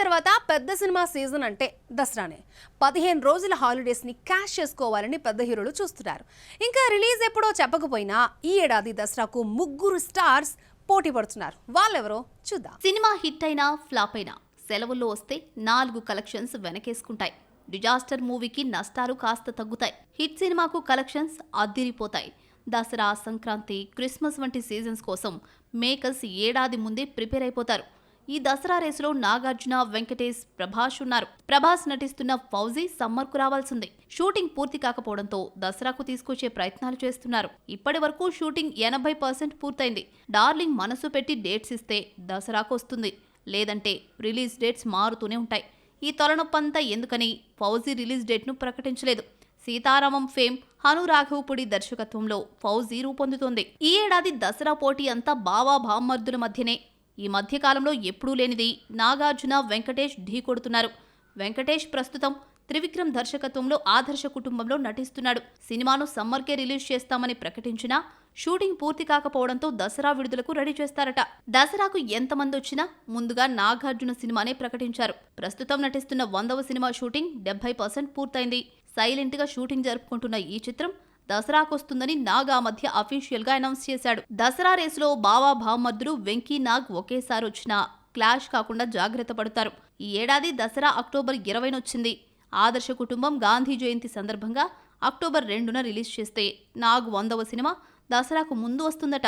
తర్వాత పెద్ద cinema season అంటే దసరానే. 15 రోజుల హాలిడేస్ని క్యాష్ చేసుకోవాలని పెద్ద హీరోలు చూస్తున్నారు. ఇంకా రిలీజ్ ఎప్పుడో చెప్పకపోయినా ఈ ఏడాది దసరాకు ముగ్గురు స్టార్స్ పోటీ పడుతున్నారు. వాళ్ళెవరో చూద్దాం. సినిమా హిట్ అయినా ఫ్లాప్ అయినా సెలవుల్లో వస్తే 4 కలెక్షన్స్ వెనకేసుకుంటాయి. డిజాస్టర్ మూవీకి నష్టాలు కాస్త తగ్గుతాయి. హిట్ సినిమాకు కలెక్షన్స్ అద్దిరిపోతాయి. దసరా, సంక్రాంతి, క్రిస్మస్ వంటి సీజన్స్ కోసం మేకర్స్ ఏడాది ముందే ప్రిపేర్ అయిపోతారు. ఈ దసరా రేసులో నాగార్జున, వెంకటేష్, ప్రభాస్ ఉన్నారు. ప్రభాస్ నటిస్తున్న ఫౌజీ సమ్మర్కు రావాల్సింది. షూటింగ్ పూర్తి కాకపోవడంతో దసరాకు తీసుకొచ్చే ప్రయత్నాలు చేస్తున్నారు. ఇప్పటి వరకు షూటింగ్ 80% పూర్తయింది. డార్లింగ్ మనసు పెట్టి డేట్స్ ఇస్తే దసరాకు వస్తుంది, లేదంటే రిలీజ్ డేట్స్ మారుతూనే ఉంటాయి. ఈ తొలనొప్పంతా ఎందుకని ఫౌజీ రిలీజ్ డేట్ను ప్రకటించలేదు. సీతారామం ఫేమ్ హను రాఘవపుడి దర్శకత్వంలో ఫౌజీ రూపొందుతోంది. ఈ ఏడాది దసరా పోటీ అంతా బావా భామర్దుల మధ్యనే. ఈ మధ్యకాలంలో ఎప్పుడూ లేనిది నాగార్జున, వెంకటేష్ ఢీ కొడుతున్నారు. వెంకటేష్ ప్రస్తుతం త్రివిక్రమ్ దర్శకత్వంలో ఆదర్శ కుటుంబంలో నటిస్తున్నాడు. సినిమాను సమ్మర్కే రిలీజ్ చేస్తామని ప్రకటించినా షూటింగ్ పూర్తి కాకపోవడంతో దసరా విడుదలకు రెడీ చేస్తారట. దసరాకు ఎంతమంది వచ్చినా ముందుగా నాగార్జున సినిమానే ప్రకటించారు. ప్రస్తుతం నటిస్తున్న 100వ సినిమా షూటింగ్ 70% పూర్తయింది. సైలెంట్ గా షూటింగ్ జరుపుకుంటున్న ఈ చిత్రం దసరాకొస్తుందని నాగ్ ఆ మధ్య అఫీషియల్ గా అనౌన్స్ చేశాడు. దసరా రేసులో బావా భామర్దులు వెంకీ, నాగ్ ఒకేసారి వచ్చినా క్లాష్ కాకుండా జాగ్రత్త పడతారు. ఈ ఏడాది దసరా అక్టోబర్ 20న వచ్చింది. ఆదర్శ కుటుంబం గాంధీ జయంతి సందర్భంగా అక్టోబర్ 2న రిలీజ్ చేస్తే నాగ్ 100వ సినిమా దసరాకు ముందు వస్తుందట.